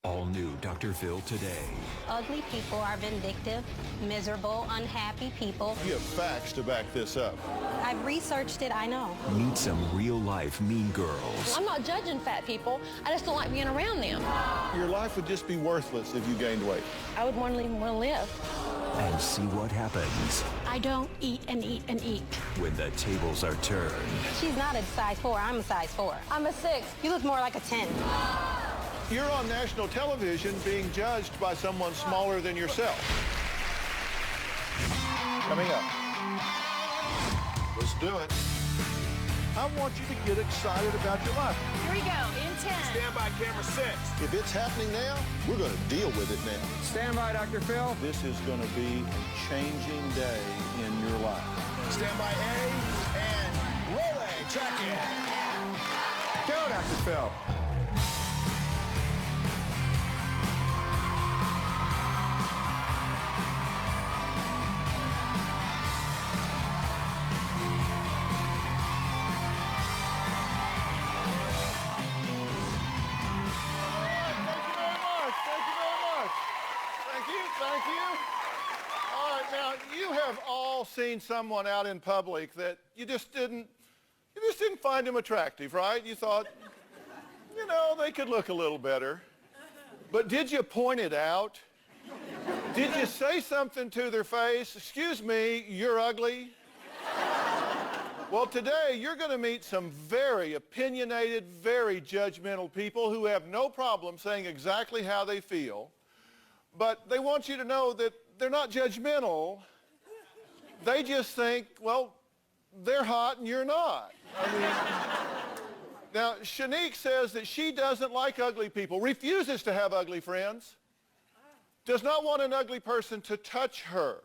All new Dr. Phil today. Ugly people are vindictive, miserable, unhappy people. You have facts to back this up. I've researched it, I know. Meet some real-life mean girls. I'm not judging fat people. I just don't like being around them. Your life would just be worthless if you gained weight. I would want to even want to live. And see what happens I don't eat and eat and eat. when the tables are turned. She's not a size 4, I'm a size 4. I'm a 6. You look more like a 10. You're on national television being judged by someone smaller than yourself. Coming up. Let's do it. I want you to get excited about your life. Here we go, in 10. Stand by, camera 6. If it's happening now, we're going to deal with it now. Stand by, Dr. Phil. This is going to be a changing day in your life. Stand by A and roll A. Check it. Go, Dr. Phil. Thank you. All right, now you have all seen someone out in public that you just didn't find him attractive, right? You thought, they could look a little better. But did you point it out? Did you say something to their face? Excuse me, you're ugly? Well, today you're going to meet some very opinionated, very judgmental people who have no problem saying exactly how they feel. But they want you to know that they're not judgmental. They just think, well, they're hot and you're not. Now, Shanique says that she doesn't like ugly people, refuses to have ugly friends, does not want an ugly person to touch her.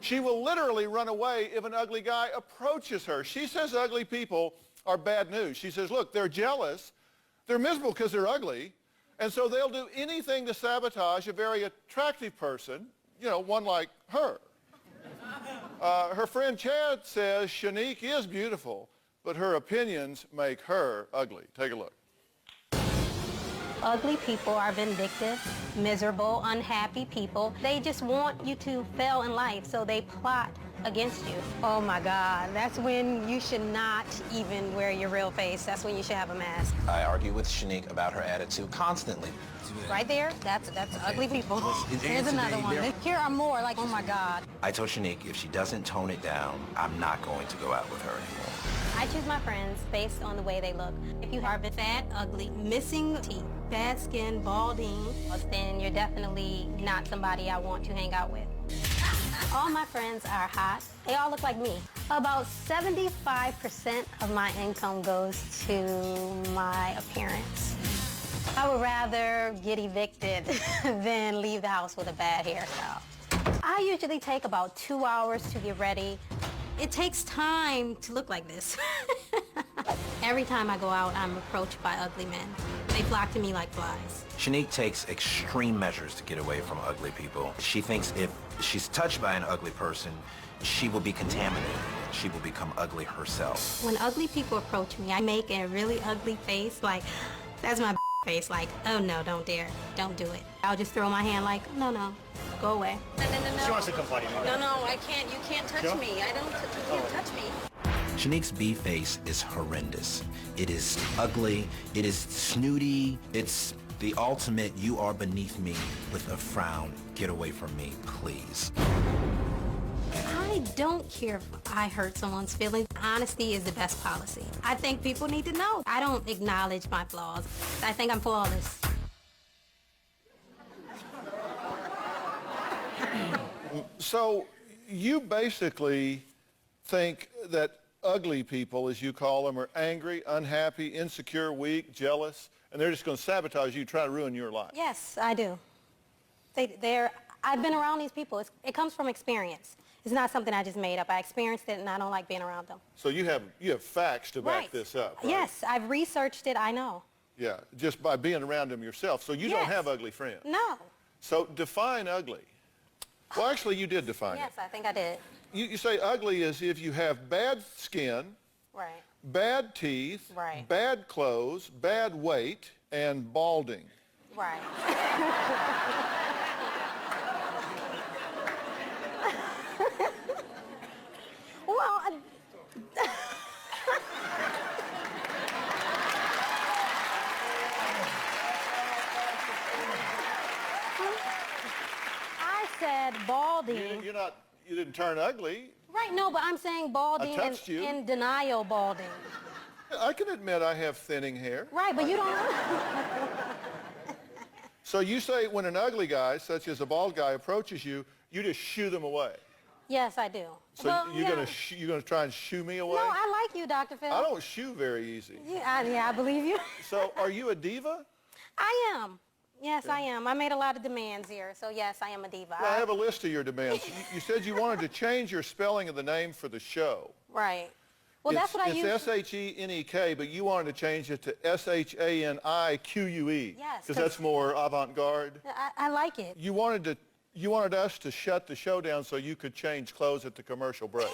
She will literally run away if an ugly guy approaches her. She says ugly people are bad news. She says, look, they're jealous, they're miserable because they're ugly, and so they'll do anything to sabotage a very attractive person, one like her. Her friend Chad says Shanique is beautiful, but her opinions make her ugly. Take a look. Ugly people are vindictive, miserable, unhappy people. They just want you to fail in life, so they plot against you. Oh my God, that's when you should not even wear your real face. That's when you should have a mask. I argue with Shanique about her attitude constantly. Right there, that's ugly people. Here's another one. Here are more, like, oh my God. I told Shanique if she doesn't tone it down, I'm not going to go out with her anymore. I choose my friends based on the way they look. If you are fat, ugly, missing teeth, bad skin, balding, then you're definitely not somebody I want to hang out with. All my friends are hot. They all look like me. About 75% of my income goes to my appearance. I would rather get evicted than leave the house with a bad hairstyle. I usually take about 2 hours to get ready. It takes time to look like this. Every time I go out, I'm approached by ugly men. They flock to me like flies. Shanique takes extreme measures to get away from ugly people. She thinks if she's touched by an ugly person, she will be contaminated. She will become ugly herself. When ugly people approach me, I make a really ugly face, like, that's my face, like, oh no, don't dare, don't do it. I'll just throw my hand like, no, go away. No. She wants to come fight you. No, I can't, you can't touch me. You can't touch me. Shanique's B face is horrendous. It is ugly, it is snooty, it's the ultimate you are beneath me with a frown. Get away from me, please. I don't care if I hurt someone's feelings. Honesty is the best policy. I think people need to know. I don't acknowledge my flaws. I think I'm flawless. So you basically think that ugly people, as you call them, are angry, unhappy, insecure, weak, jealous, and they're just going to sabotage you, try to ruin your life. Yes, I do. I've been around these people. It comes from experience. It's not something I just made up. I experienced it, and I don't like being around them. So you have facts to back this up, right? Yes, I've researched it. I know. Yeah, just by being around them yourself. So you don't have ugly friends. No. So define ugly. Well, actually, you did define Yes, it. I think I did. You say ugly is if you have bad skin, Right. bad teeth, Right. bad clothes, bad weight, and balding. Right. Well, I said balding. You didn't turn ugly. Right, no, but I'm saying balding touched you. in denial balding. I can admit I have thinning hair. Right, but you don't. So you say when an ugly guy, such as a bald guy, approaches you, you just shoo them away. Yes, I do. So Well, you're yeah. gonna try and shoo me away? No, I like you, Dr. Phil. I don't shoo very easy. Yeah, I believe you. So are you a diva? I am. Yes, I am. I made a lot of demands here, so yes, I am a diva. Well, I have a list of your demands. You said you wanted to change your spelling of the name for the show. Right. Well, that's what I use. It's S-H-E-N-E-K, but you wanted to change it to S-H-A-N-I-Q-U-E. Yes, Because that's more avant-garde. I like it. You wanted us to shut the show down so you could change clothes at the commercial break.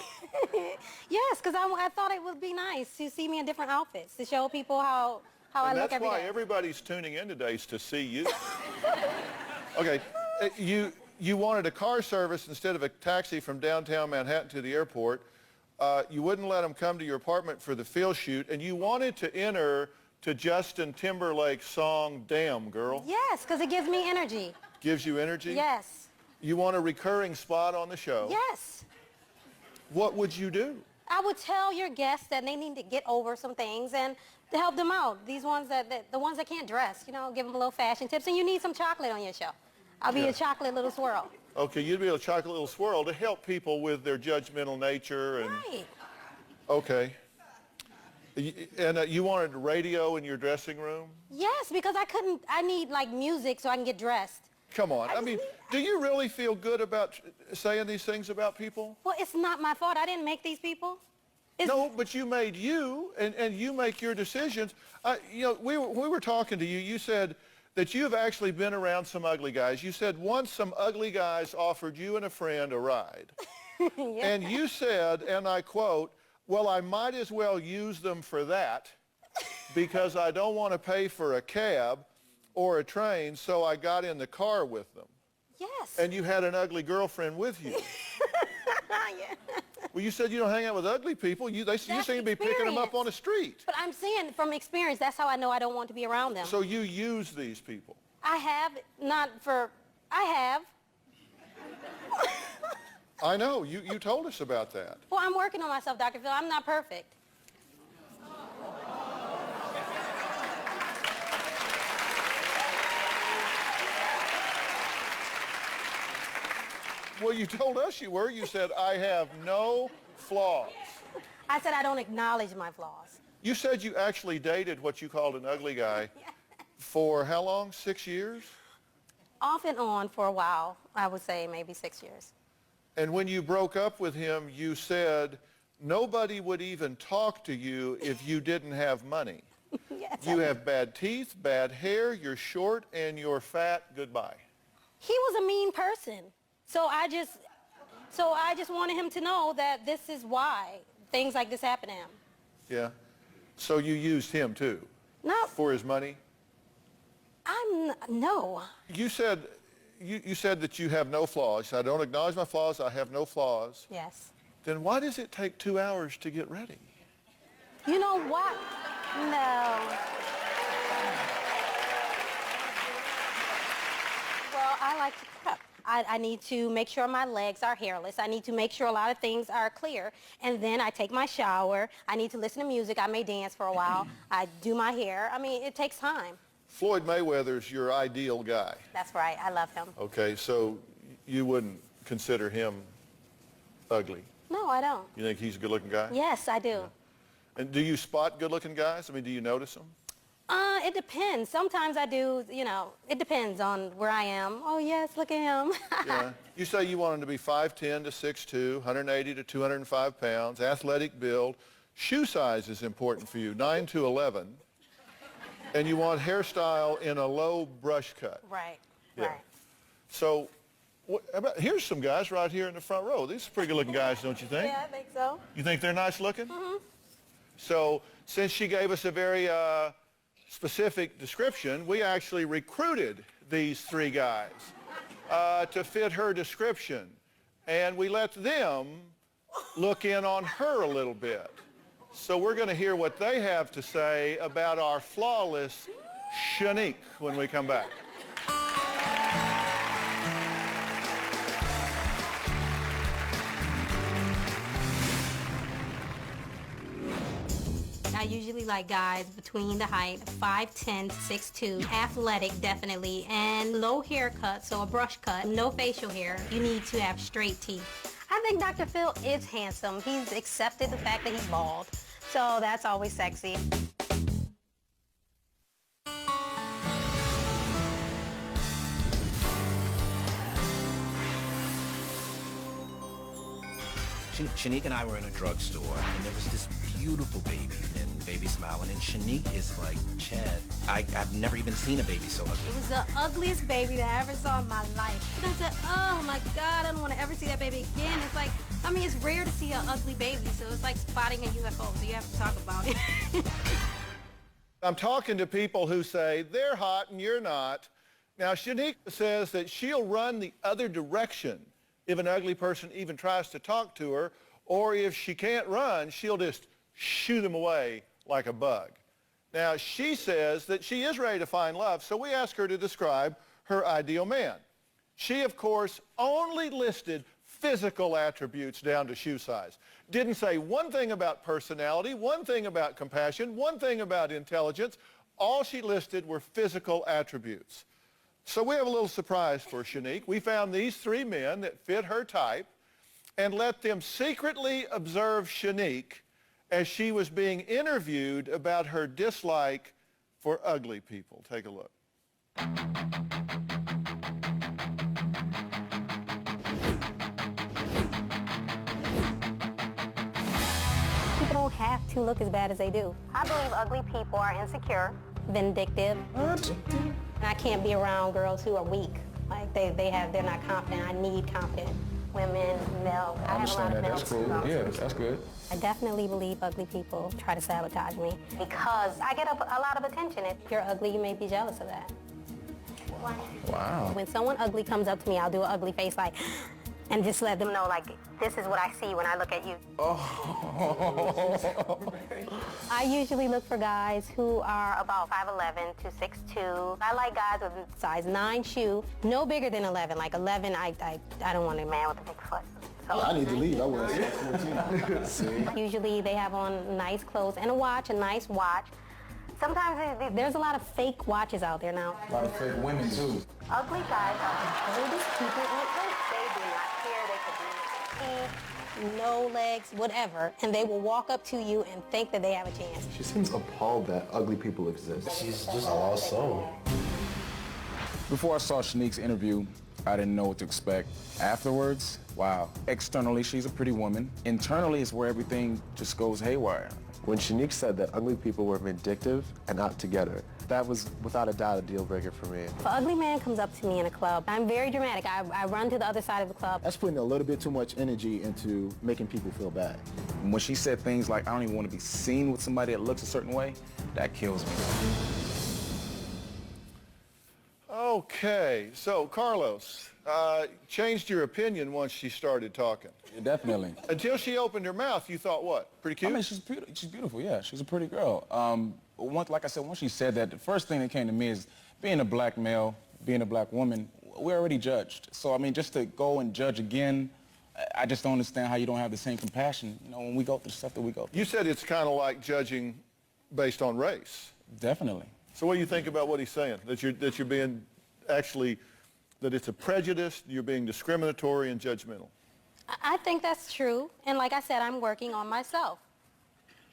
Yes, because I thought it would be nice to see me in different outfits, to show people how I And look that's every why day. everybody's tuning in today is to see you. Okay, you wanted a car service instead of a taxi from downtown Manhattan to the airport. You wouldn't let them come to your apartment for the field shoot, and you wanted to enter to Justin Timberlake's song, Damn Girl. Yes, because it gives me energy. Gives you energy? Yes. You want a recurring spot on the show. Yes. What would you do? I would tell your guests that they need to get over some things and to help them out. These ones the ones that can't dress, give them a little fashion tips. And you need some chocolate on your show. I'll be a chocolate little swirl. Okay, you'd be a chocolate little swirl to help people with their judgmental nature. And Right. Okay. And you wanted radio in your dressing room? Yes, because I need like music so I can get dressed. Come on. I mean, do you really feel good about saying these things about people? Well, it's not my fault. I didn't make these people. No, but you made you, and you make your decisions. When we were talking to you, you said that you've actually been around some ugly guys. You said once some ugly guys offered you and a friend a ride. Yeah. And you said, and I quote, well, I might as well use them for that because I don't want to pay for a cab or a train, so I got in the car with them. Yes. And you had an ugly girlfriend with you. Yeah. Well, you said you don't hang out with ugly people. You seem to be picking them up on the street. But I'm saying from experience, that's how I know I don't want to be around them. So you use these people. I have. I know. You told us about that. Well, I'm working on myself, Dr. Phil. I'm not perfect. Well, you told us you were. You said, I have no flaws. I said I don't acknowledge my flaws. You said you actually dated what you called an ugly guy for how long? 6 years? Off and on for a while. I would say maybe 6 years. And when you broke up with him, you said nobody would even talk to you if you didn't have money. Yes. You have bad teeth, bad hair, you're short, and you're fat. Goodbye. He was a mean person. So I just wanted him to know that this is why things like this happen to him. Yeah. So you used him too? No. For his money? No. You said that you have no flaws. You said, I don't acknowledge my flaws. I have no flaws. Yes. Then why does it take 2 hours to get ready? You know what? No. Well, I like to prep. I need to make sure my legs are hairless. I need to make sure a lot of things are clear. And then I take my shower. I need to listen to music. I may dance for a while. I do my hair. I mean, it takes time. Floyd Mayweather's your ideal guy. That's right. I love him. Okay, so you wouldn't consider him ugly? No, I don't. You think he's a good-looking guy? Yes, I do. And do you spot good-looking guys? I mean, do you notice them? It depends. Sometimes I do, it depends on where I am. Oh, yes, look at him. Yeah. You say you want him to be 5'10" to 6'2", 180 to 205 pounds, athletic build. Shoe size is important for you, 9 to 11. And you want hairstyle in a low brush cut. Right, Yeah. right. So here's some guys right here in the front row. These are pretty good-looking guys, don't you think? Yeah, I think so. You think they're nice looking? Mm-hmm. So since she gave us a very specific description, we actually recruited these three guys to fit her description. And we let them look in on her a little bit. So we're going to hear what they have to say about our flawless Shanique when we come back. I usually like guys between the height of 5'10", 6'2", athletic definitely, and low haircut, so a brush cut, no facial hair. You need to have straight teeth. I think Dr. Phil is handsome. He's accepted the fact that he's bald, so that's always sexy. Shanique and I were in a drugstore, and there was this beautiful baby, and baby smiling, and Shanique is like, Chad, I've never even seen a baby so ugly. It was the ugliest baby that I ever saw in my life. And I said, oh my God, I don't want to ever see that baby again. It's like, I mean, it's rare to see an ugly baby, so it's like spotting a UFO, so you have to talk about it. I'm talking to people who say, they're hot and you're not. Now, Shanique says that she'll run the other direction if an ugly person even tries to talk to her, or if she can't run, she'll just shoo them away like a bug. Now, she says that she is ready to find love, so we ask her to describe her ideal man. She, of course, only listed physical attributes down to shoe size. Didn't say one thing about personality, one thing about compassion, one thing about intelligence. All she listed were physical attributes. So we have a little surprise for Shanique. We found these three men that fit her type and let them secretly observe Shanique as she was being interviewed about her dislike for ugly people. Take a look. People don't have to look as bad as they do. I believe ugly people are insecure, vindictive. And I can't be around girls who are weak. Like they're not confident. I need confident women, male. I have a lot of male. That's cool. Yeah, that's good. I definitely believe ugly people try to sabotage me because I get a lot of attention. If you're ugly, you may be jealous of that. Wow. When someone ugly comes up to me, I'll do an ugly face like, and just let them know, like, this is what I see when I look at you. Oh. I usually look for guys who are about 5'11" to 6'2". I like guys with size 9 shoe, no bigger than 11. Like 11, I don't want a man with a big foot. So, I need to leave. I was 14. usually they have on nice clothes and a watch, a nice watch. Sometimes there's a lot of fake watches out there now. A lot of fake women, too. Ugly guys are the oldest people on earth. They do not care. They could be teeth, no legs, whatever, and they will walk up to you and think that they have a chance. She seems appalled that ugly people exist. She's just a lost soul. Before I saw Shanique's interview, I didn't know what to expect. Afterwards, wow. Externally, she's a pretty woman. Internally is where everything just goes haywire. When Shanique said that ugly people were vindictive and out to get her, that was without a doubt a deal breaker for me. If an ugly man comes up to me in a club, I'm very dramatic. I run to the other side of the club. That's putting a little bit too much energy into making people feel bad. And when she said things like, I don't even want to be seen with somebody that looks a certain way, that kills me. Okay, so Carlos, changed your opinion once she started talking. Yeah, definitely. Until she opened her mouth, you thought what? Pretty cute? I mean, she's beautiful, yeah. She's a pretty girl. Like I said, once she said that, the first thing that came to me is being a black male, being a black woman, we're already judged. So, I mean, just to go and judge again, I just don't understand how you don't have the same compassion, you know, when we go through stuff that we go through. You said it's kind of like judging based on race. Definitely. So what do you think about what he's saying? That you're being actually, that it's a prejudice, you're being discriminatory and judgmental? I think that's true, and like I said, I'm working on myself.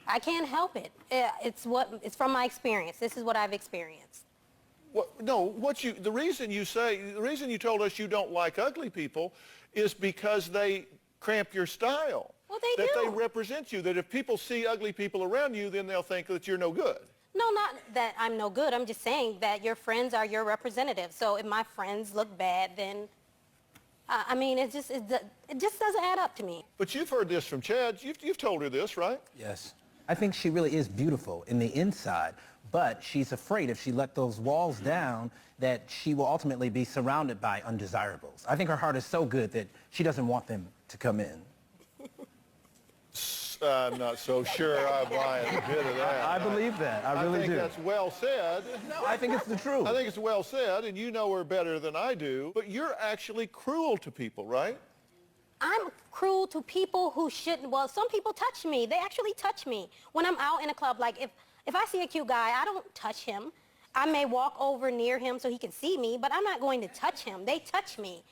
I can't help it. It's from my experience. This is what I've experienced. The reason you told us you don't like ugly people is because they cramp your style. Well, they do. That do. they represent you, that if people see ugly people around you, then they'll think that you're no good. No, not that I'm no good. I'm just saying that your friends are your representatives. So if my friends look bad, then, I mean, it just doesn't add up to me. But you've heard this from Chad. You've told her this, right? Yes. I think she really is beautiful in the inside, but she's afraid if she let those walls down that she will ultimately be surrounded by undesirables. I think her heart is so good that she doesn't want them to come in. I'm not so sure I buy a bit of that. I believe that. I really think do. that's well said. No, I think it's the truth. I think it's well said, and you know her better than I do, but you're actually cruel to people, right? I'm cruel to people who shouldn't. Well, some people touch me. They actually touch me. When I'm out in a club, like if I see a cute guy, I don't touch him. I may walk over near him so he can see me, but I'm not going to touch him. They touch me.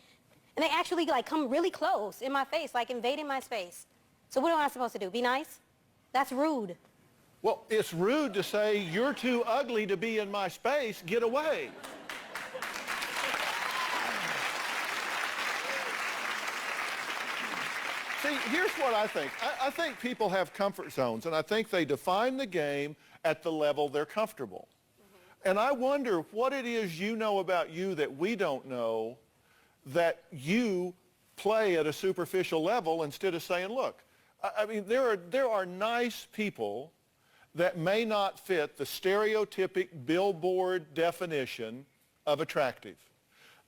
And they actually like come really close in my face, like invading my space. So what am I supposed to do? Be nice? That's rude. Well, it's rude to say, you're too ugly to be in my space, get away. See, here's what I think. I think people have comfort zones, and I think they define the game at the level they're comfortable. And I wonder what it is you know about you that we don't know, that you play at a superficial level instead of saying, look, I mean, there are nice people that may not fit the stereotypic billboard definition of attractive.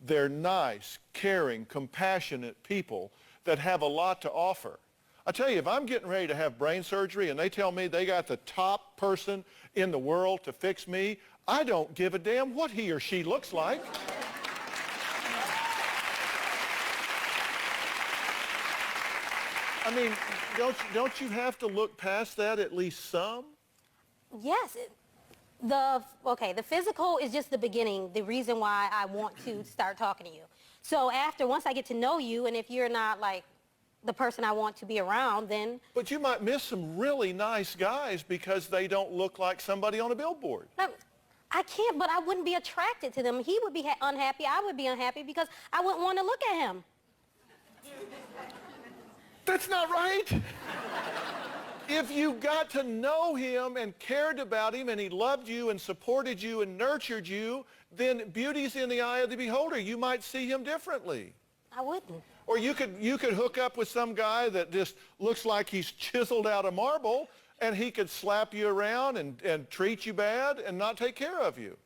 They're nice, caring, compassionate people that have a lot to offer. I tell you, if I'm getting ready to have brain surgery and they tell me they got the top person in the world to fix me, I don't give a damn what he or she looks like. I mean, don't you have to look past that at least some? Yes. The physical is just the beginning, the reason why I want to start talking to you. So once I get to know you, and if you're not like the person I want to be around, then... But you might miss some really nice guys because they don't look like somebody on a billboard. No, I can't, but I wouldn't be attracted to them. He would be unhappy, I would be unhappy because I wouldn't want to look at him. That's not right. If you got to know him and cared about him and he loved you and supported you and nurtured you, then beauty's in the eye of the beholder. You might see him differently. I wouldn't. Or you could hook up with some guy that just looks like he's chiseled out of marble, and he could slap you around and treat you bad and not take care of you.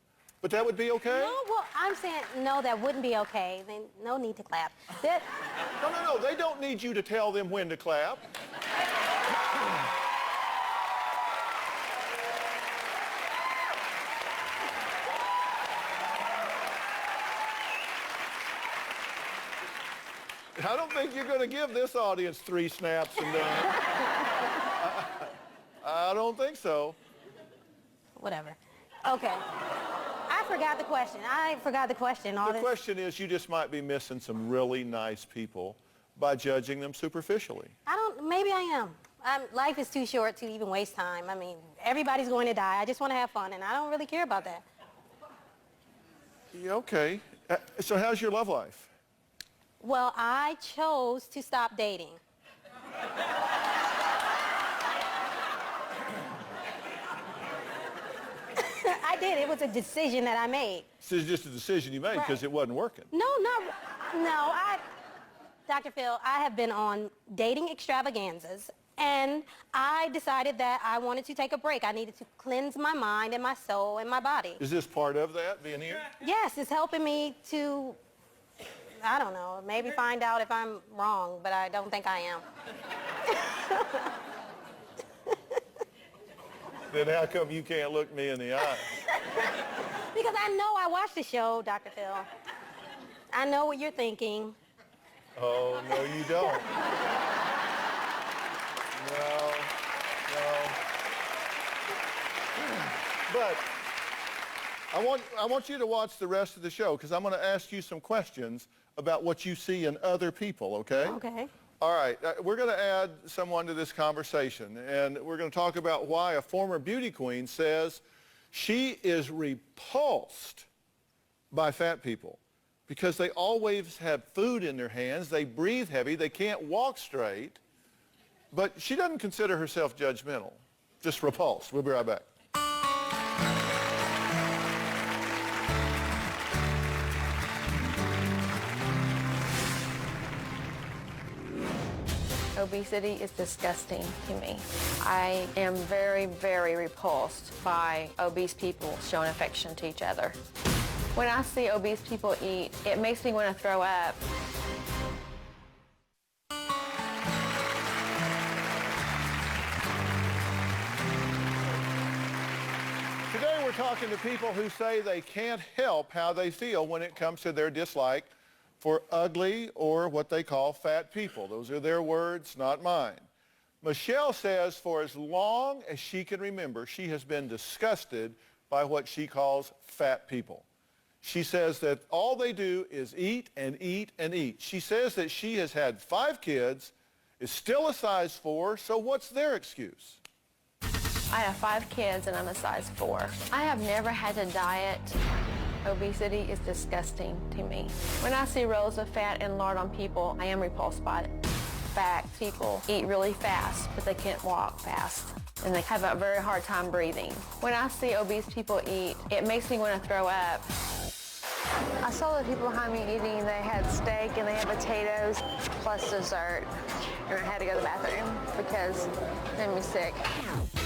But that would be okay? No, well, I'm saying, no, that wouldn't be okay. Then no need to clap. No, they don't need you to tell them when to clap. I don't think you're going to give this audience 3 snaps and done. I don't think so. Whatever. Okay. I forgot the question. The question is, you just might be missing some really nice people by judging them superficially. Maybe I am. Life is too short to even waste time. I mean, everybody's going to die. I just want to have fun, and I don't really care about that. Yeah, okay. So how's your love life? Well, I chose to stop dating. I did. It was a decision that I made. This is just a decision you made because it wasn't working. No, Dr. Phil, I have been on dating extravaganzas, and I decided that I wanted to take a break. I needed to cleanse my mind and my soul and my body. Is this part of that, being here? Yes, it's helping me to, I don't know, maybe find out if I'm wrong, but I don't think I am. Then how come you can't look me in the eye? Because I know I watched the show, Dr. Phil. I know what you're thinking. Oh, no, you don't. No. But I want you to watch the rest of the show because I'm going to ask you some questions about what you see in other people, okay? Okay. All right, we're going to add someone to this conversation, and we're going to talk about why a former beauty queen says she is repulsed by fat people because they always have food in their hands, they breathe heavy, they can't walk straight, but she doesn't consider herself judgmental, just repulsed. We'll be right back. Obesity is disgusting to me. I am very, very repulsed by obese people showing affection to each other. When I see obese people eat, it makes me want to throw up. Today we're talking to people who say they can't help how they feel when it comes to their dislike for ugly or what they call fat people. Those are their words, not mine. Michelle says for as long as she can remember, she has been disgusted by what she calls fat people. She says that all they do is eat and eat and eat. She says that she has had 5 kids, is still a size 4, so what's their excuse? I have 5 kids and I'm a size 4. I have never had to diet. Obesity is disgusting to me. When I see rows of fat and lard on people, I am repulsed by it. Fat people eat really fast, but they can't walk fast. And they have a very hard time breathing. When I see obese people eat, it makes me want to throw up. I saw the people behind me eating. They had steak and they had potatoes plus dessert. And I had to go to the bathroom because it made me sick.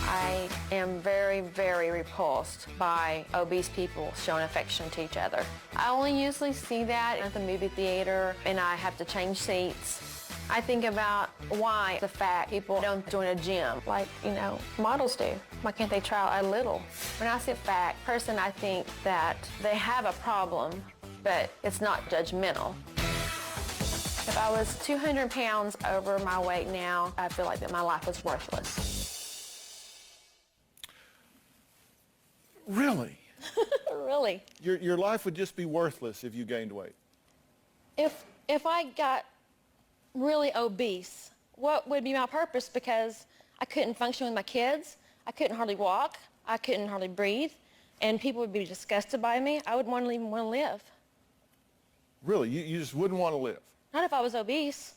I am very, very repulsed by obese people showing affection to each other. I only usually see that at the movie theater and I have to change seats. I think about why the fat people don't join a gym like, models do. Why can't they try a little? When I see a fat person, I think that they have a problem, but it's not judgmental. If I was 200 pounds over my weight now, I feel like that my life was worthless. Really? Really. Your life would just be worthless if you gained weight. If I got really obese, what would be my purpose? Because I couldn't function with my kids. I couldn't hardly walk. I couldn't hardly breathe. And people would be disgusted by me. I wouldn't even want to live. Really? You just wouldn't want to live? Not if I was obese.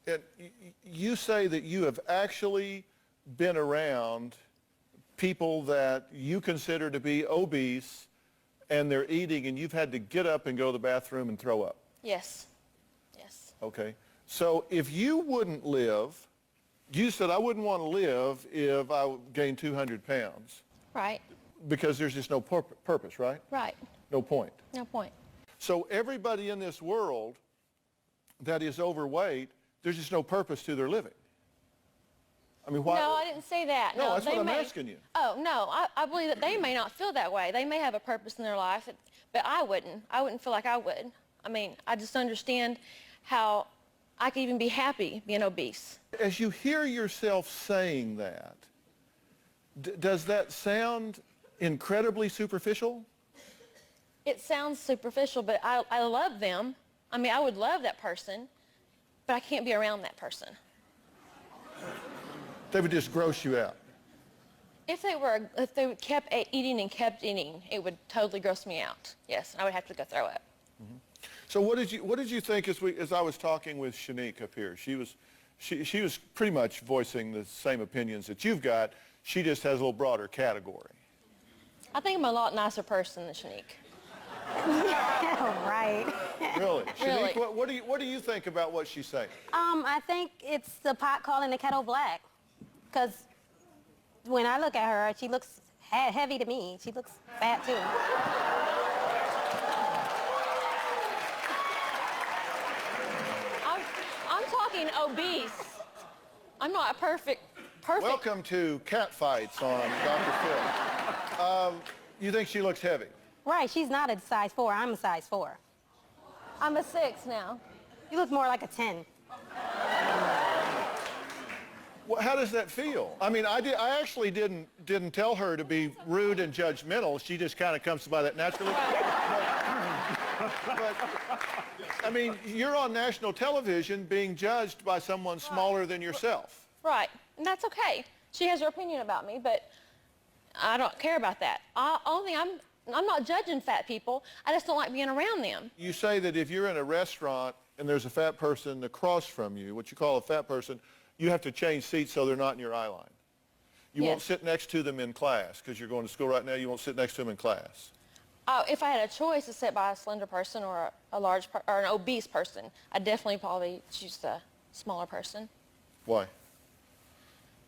And you say that you have actually been around people that you consider to be obese and they're eating and you've had to get up and go to the bathroom and throw up? Yes. Yes. Okay. So if you wouldn't live, you said I wouldn't want to live if I gained 200 pounds. Right. Because there's just no purpose, right? Right. No point. No point. So everybody in this world that is overweight, there's just no purpose to their living. I mean, why? No, I didn't say that. No, that's what I'm asking you. Oh, no, I believe that they may not feel that way. They may have a purpose in their life, but I wouldn't. I wouldn't feel like I would. I mean, I just understand how I could even be happy being obese. As you hear yourself saying that, does that sound incredibly superficial? It sounds superficial, but I love them. I mean, I would love that person, but I can't be around that person. They would just gross you out. If they kept eating and kept eating, it would totally gross me out. Yes, I would have to go throw up. Mm-hmm. So what did you think as I was talking with Shanique up here? She was pretty much voicing the same opinions that you've got. She just has a little broader category. I think I'm a lot nicer person than Shanique. Yeah, right. Really? Really. Shanique, what do you think about what she's saying? I think it's the pot calling the kettle black. Because when I look at her, she looks heavy to me. She looks fat, too. I'm talking obese. I'm not a perfect. Welcome to Cat Fights on Dr. Phil. You think she looks heavy? Right, she's not a size 4. I'm a size 4. I'm a 6 now. You look more like a 10. Well, how does that feel? I mean, I actually didn't tell her to be rude and judgmental. She just kind of comes by that naturally. But, I mean, you're on national television being judged by someone smaller than yourself. Right, and that's okay. She has her opinion about me, but I don't care about that. Only I'm not judging fat people. I just don't like being around them. You say that if you're in a restaurant and there's a fat person across from you, what you call a fat person, you have to change seats so they're not in your eye line. You won't sit next to them in class because you're going to school right now. You won't sit next to them in class. If I had a choice to sit by a slender person or a large or an obese person, I'd definitely probably choose the smaller person. Why?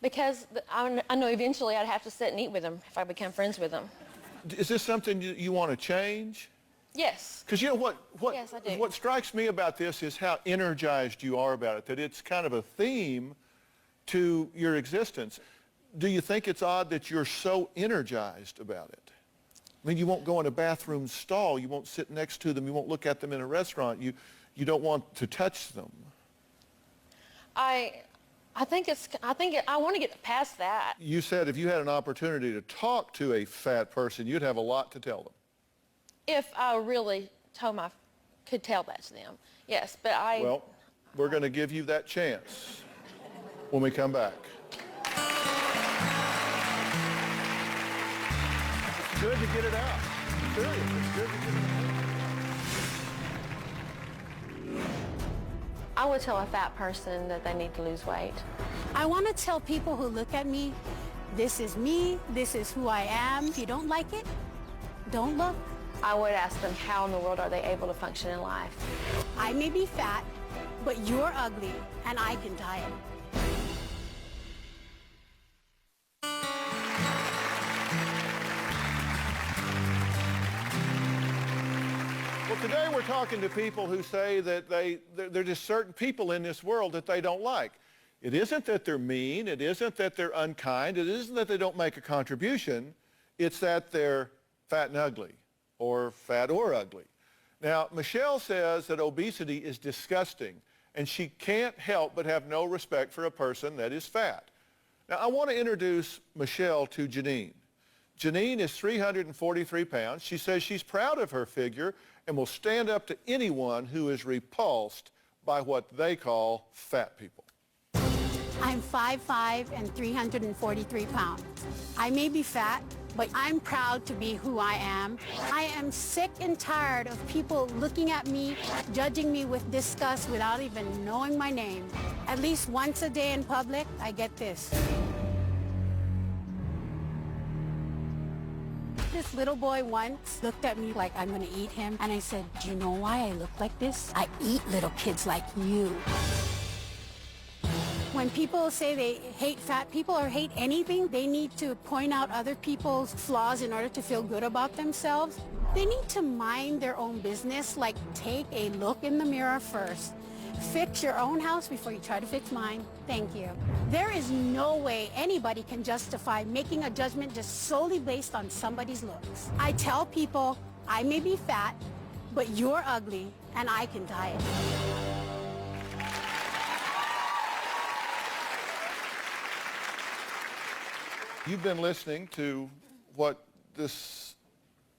Because I know eventually I'd have to sit and eat with them if I become friends with them. Is this something you want to change? Yes. Because you know what Yes, I do. what strikes me about this is how energized you are about it, that it's kind of a theme to your existence. Do you think it's odd that you're so energized about it? I mean, you won't go in a bathroom stall, you won't sit next to them, you won't look at them in a restaurant, you don't want to touch them. I want to get past that. You said if you had an opportunity to talk to a fat person, you'd have a lot to tell them. If I really could tell that to them, yes, but Well, we're going to give you that chance when we come back. It's good to get it out. Seriously, it's good to get it out. I would tell a fat person that they need to lose weight. I want to tell people who look at me, this is me, this is who I am. If you don't like it, don't look. I would ask them how in the world are they able to function in life. I may be fat, but you're ugly, and I can diet. Well, today we're talking to people who say that there are just certain people in this world that they don't like. It isn't that they're mean. It isn't that they're unkind. It isn't that they don't make a contribution. It's that they're fat and ugly, or fat or ugly. Now, Michelle says that obesity is disgusting, and she can't help but have no respect for a person that is fat. Now, I want to introduce Michelle to Janine. Janine is 343 pounds. She says she's proud of her figure and will stand up to anyone who is repulsed by what they call fat people. I'm 5'5" and 343 pounds. I may be fat, but I'm proud to be who I am. I am sick and tired of people looking at me, judging me with disgust without even knowing my name. At least once a day in public, I get this. This little boy once looked at me like I'm gonna eat him, and I said, do you know why I look like this? I eat little kids like you. When people say they hate fat people or hate anything, they need to point out other people's flaws in order to feel good about themselves. They need to mind their own business, like take a look in the mirror first. Fix your own house before you try to fix mine. Thank you. There is no way anybody can justify making a judgment just solely based on somebody's looks. I tell people, I may be fat, but you're ugly, and I can diet. You've been listening to what this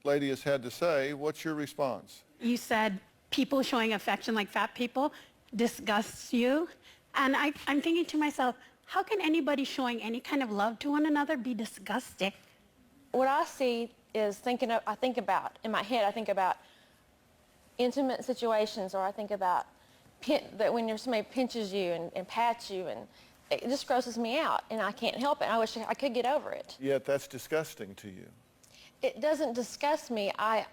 lady has had to say. What's your response? You said people showing affection like fat people disgusts you. And I'm thinking to myself, how can anybody showing any kind of love to one another be disgusting? What I see is in my head, I think about intimate situations, or I think about that when somebody pinches you and pats you, and it just grosses me out, and I can't help it. I wish I could get over it. Yet that's disgusting to you. It doesn't disgust me. I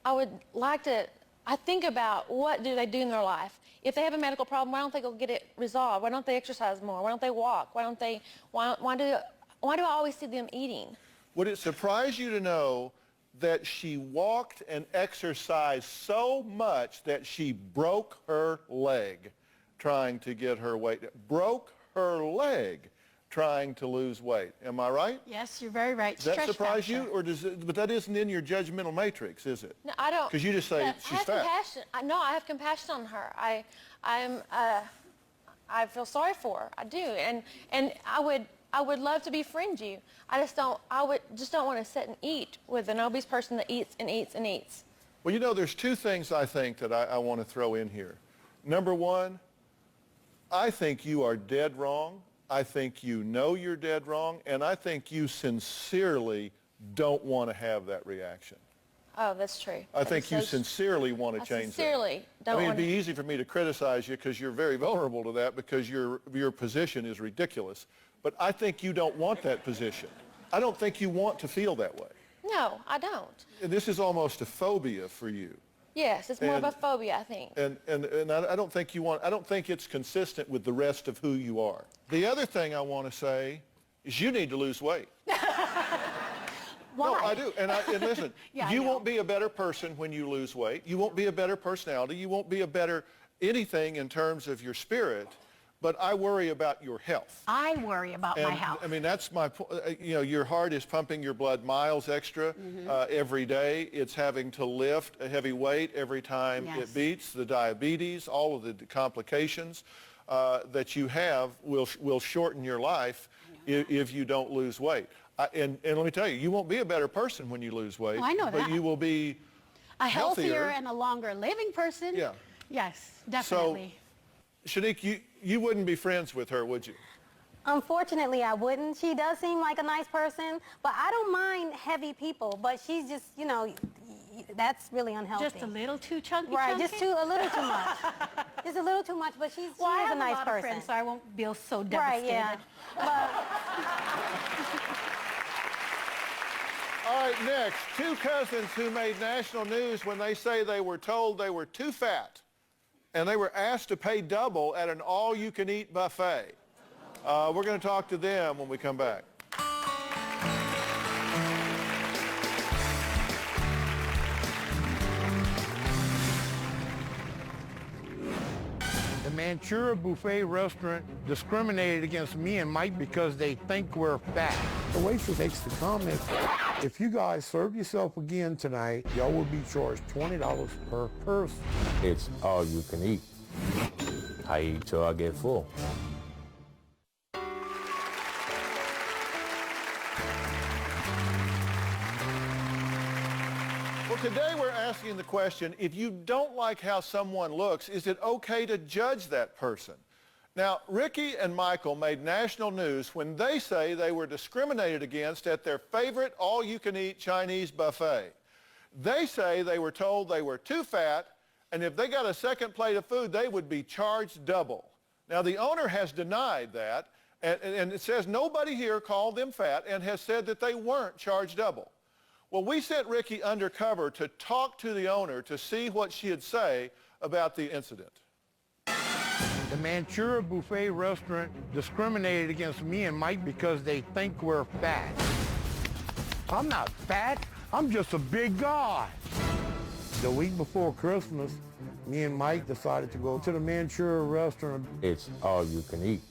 would like to, I think about what do they do in their life. If they have a medical problem, why don't they go get it resolved? Why don't they exercise more? Why don't they walk? Why do I always see them eating? Would it surprise you to know that she walked and exercised so much that she broke her leg trying to get her weight? Broke her leg trying to lose weight. Am I right? Yes, you're very right. Does that surprise you, or but that isn't in your judgmental matrix, is it? No, I don't. Because you just say she's fat. No, I have compassion on her. I feel sorry for her. I do, and I would love to befriend you. I just don't want to sit and eat with an obese person that eats and eats and eats. Well, you know, there's two things I think that I want to throw in here. Number one, I think you are dead wrong. I think you know you're dead wrong, and I think you sincerely don't want to have that reaction. Oh, that's true. I think you sincerely want to change that. Sincerely don't want to. I mean, it'd be easy for me to criticize you because you're very vulnerable to that, because your position is ridiculous. But I think you don't want that position. I don't think you want to feel that way. No, I don't. And this is almost a phobia for you. Yes, it's more of a phobia, I think. And I don't think I don't think it's consistent with the rest of who you are. The other thing I want to say is you need to lose weight. Why? No, I do. And listen, Yeah, you won't be a better person when you lose weight. You won't be a better personality. You won't be a better anything in terms of your spirit. But I worry about your health. I worry about my health. I mean, that's my point. You know, your heart is pumping your blood miles extra every day. It's having to lift a heavy weight every time it beats. The diabetes, all of the complications that you have will shorten your life if you don't lose weight. And let me tell you, you won't be a better person when you lose weight. Oh, I know that. But you will be a healthier healthier and a longer living person. Yeah. Yes, definitely. So, Shanique, you wouldn't be friends with her, would you? Unfortunately, I wouldn't. She does seem like a nice person, but I don't mind heavy people, but she's just, you know, that's really unhealthy. Just a little too chunky. Right, just a little too much. Just a little too much, but she is a nice person. I have a lot of friends, so I won't feel so devastated. Right, yeah. But All right, next, two cousins who made national news when they say they were told they were too fat and they were asked to pay double at an all-you-can-eat buffet. We're going to talk to them when we come back. The Manchurian Buffet restaurant discriminated against me and Mike because they think we're fat. The waitress makes the comment, if you guys serve yourself again tonight, y'all will be charged $20 per person. It's all you can eat. I eat till I get full. Well, today we're asking the question, if you don't like how someone looks, is it okay to judge that person? Now, Ricky and Michael made national news when they say they were discriminated against at their favorite all-you-can-eat Chinese buffet. They say they were told they were too fat, and if they got a second plate of food, they would be charged double. Now, the owner has denied that, and it says nobody here called them fat and has said that they weren't charged double. Well, we sent Ricky undercover to talk to the owner to see what she'd say about the incident. The Manchurian Buffet restaurant discriminated against me and Mike because they think we're fat. I'm not fat. I'm just a big guy. The week before Christmas, me and Mike decided to go to the Manchurian restaurant. It's all you can eat.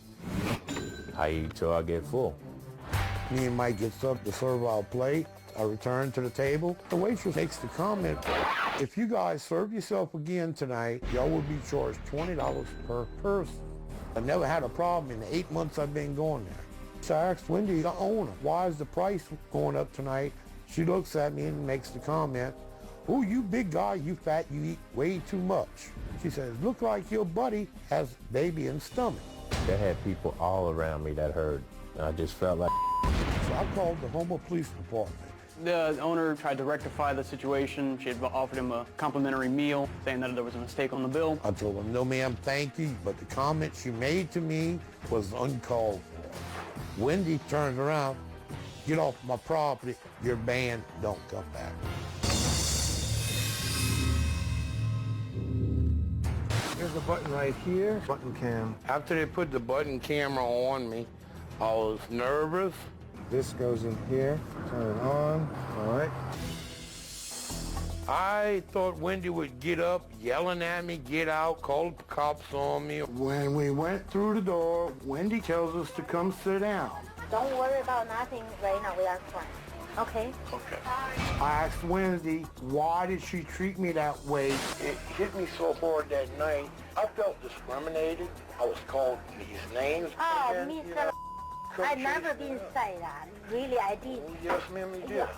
I eat till I get full. Me and Mike gets up to serve our plate. I return to the table. The waitress makes the comment, if you guys serve yourself again tonight, y'all will be charged $20 per person. I never had a problem in the 8 months I've been going there. So I asked Wendy, the owner, why is the price going up tonight? She looks at me and makes the comment, oh, you big guy, you fat, you eat way too much. She says, look like your buddy has baby in stomach. They had people all around me that heard. I just felt like... So I called the Houma Police Department. The owner tried to rectify the situation. She had offered him a complimentary meal, saying that there was a mistake on the bill. I told him, no ma'am, thank you, but the comment she made to me was uncalled for. Wendy turned around, get off my property, you're banned, don't come back. There's a button right here. Button cam. After they put the button camera on me, I was nervous. This goes in here. Turn it on. All right. I thought Wendy would get up, yelling at me, get out, call the cops on me. When we went through the door, Wendy tells us to come sit down. Don't worry about nothing right now. We are fine. Okay? Okay. I asked Wendy, why did she treat me that way? It hit me so hard that night. I felt discriminated. I was called these names. Oh, Mr. I never been say that. Really, I did. Oh, yes, ma'am, you did. Yeah.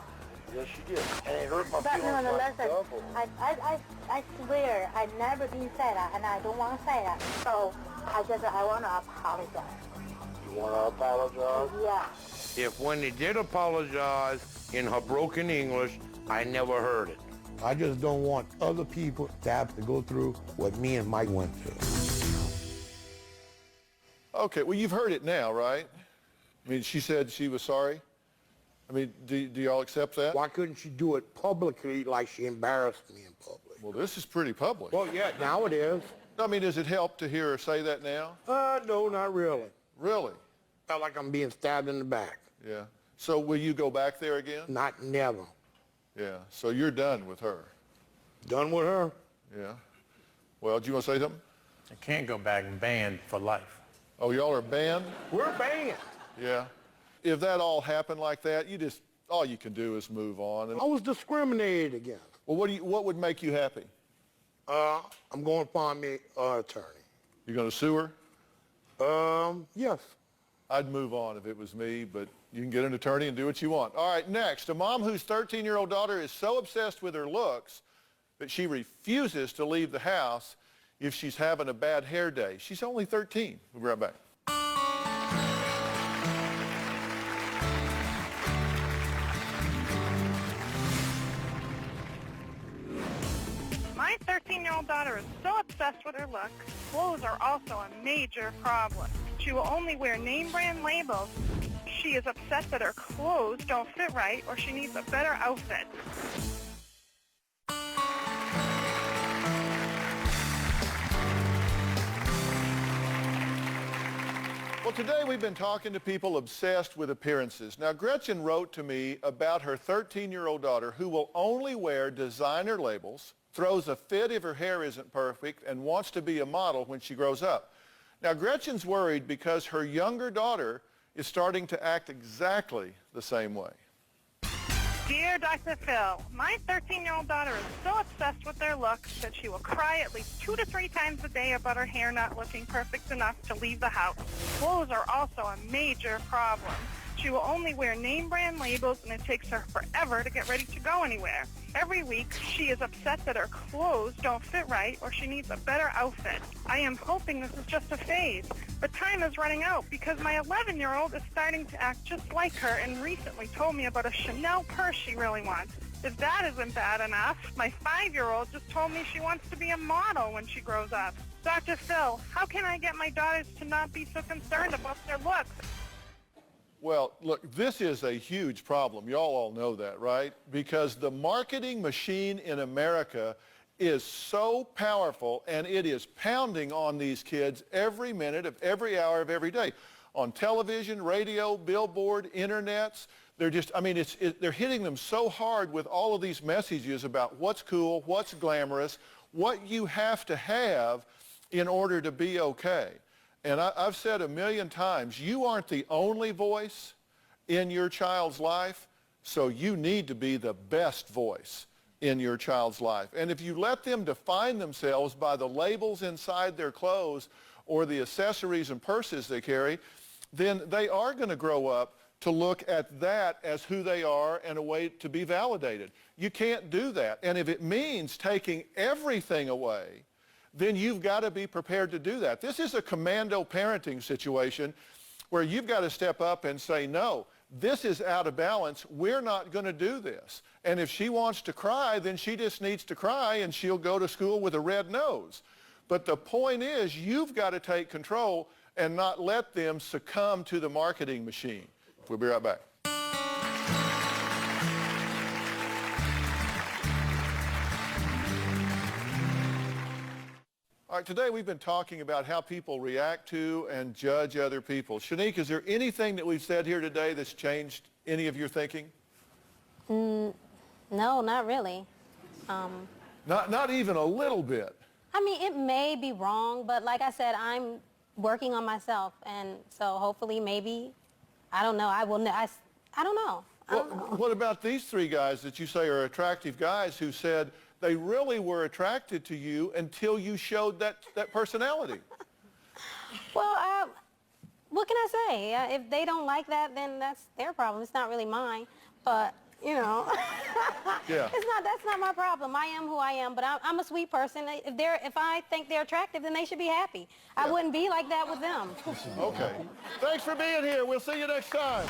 Yes, you did. And it hurt my but feelings no, like listen. double. I swear, I never been say that, and I don't want to say that. So I want to apologize. You want to apologize? Yeah. If Wendy did apologize in her broken English, I never heard it. I just don't want other people to have to go through what me and Mike went through. Okay, well, you've heard it now, right? I mean, she said she was sorry. I mean, do y'all accept that? Why couldn't she do it publicly like she embarrassed me in public? Well, this is pretty public. Well, yeah, now it is. I mean, does it help to hear her say that now? No, not really. Really? Felt like I'm being stabbed in the back. Yeah. So will you go back there again? Never. Yeah. So you're done with her? Done with her? Yeah. Well, do you want to say something? I can't go back and banned for life. Oh, y'all are banned? We're banned. Yeah. If that all happened like that, all you can do is move on. And, I was discriminated against. well, what would make you happy? I'm going to find me an attorney. You going to sue her? Yes. I'd move on if it was me, but you can get an attorney and do what you want. All right, next, a mom whose 13-year-old daughter is so obsessed with her looks that she refuses to leave the house if she's having a bad hair day. She's only 13. We'll be right back. My 13-year-old daughter is so obsessed with her look, clothes are also a major problem. She will only wear name brand labels. She is upset that her clothes don't fit right or she needs a better outfit. Well, today we've been talking to people obsessed with appearances. Now, Gretchen wrote to me about her 13-year-old daughter who will only wear designer labels, throws a fit if her hair isn't perfect, and wants to be a model when she grows up. Now, Gretchen's worried because her younger daughter is starting to act exactly the same way. Dear Dr. Phil, my 13-year-old daughter is so obsessed with their looks that she will cry at least 2 to 3 times a day about her hair not looking perfect enough to leave the house. Clothes are also a major problem. She will only wear name brand labels and it takes her forever to get ready to go anywhere. Every week, she is upset that her clothes don't fit right or she needs a better outfit. I am hoping this is just a phase, but time is running out because my 11-year-old is starting to act just like her and recently told me about a Chanel purse she really wants. If that isn't bad enough, my 5-year-old just told me she wants to be a model when she grows up. Dr. Phil, how can I get my daughters to not be so concerned about their looks? Well, look, this is a huge problem. Y'all all know that, right? Because the marketing machine in America is so powerful, and it is pounding on these kids every minute of every hour of every day. On television, radio, billboard, internets, they're just, I mean, they're hitting them so hard with all of these messages about what's cool, what's glamorous, what you have to have in order to be okay. And I've said a million times, you aren't the only voice in your child's life, so you need to be the best voice in your child's life. And if you let them define themselves by the labels inside their clothes or the accessories and purses they carry, then they are going to grow up to look at that as who they are and a way to be validated. You can't do that. And if it means taking everything away, then you've got to be prepared to do that. This is a commando parenting situation where you've got to step up and say, no, this is out of balance. We're not going to do this. And if she wants to cry, then she just needs to cry and she'll go to school with a red nose. But the point is, you've got to take control and not let them succumb to the marketing machine. We'll be right back. All right, today we've been talking about how people react to and judge other people. Shanique, is there anything that we've said here today that's changed any of your thinking? No, not really. Not even a little bit. I mean, it may be wrong, but like I said, I'm working on myself, and so hopefully maybe, I don't know, I don't know. What about these 3 guys that you say are attractive guys who said they really were attracted to you until you showed that personality? Well, what can I say? If they don't like that, then that's their problem. It's not really mine. But, you know, yeah. That's not my problem. I am who I am, but I'm a sweet person. If I think they're attractive, then they should be happy. Yeah. I wouldn't be like that with them. Okay. Thanks for being here. We'll see you next time.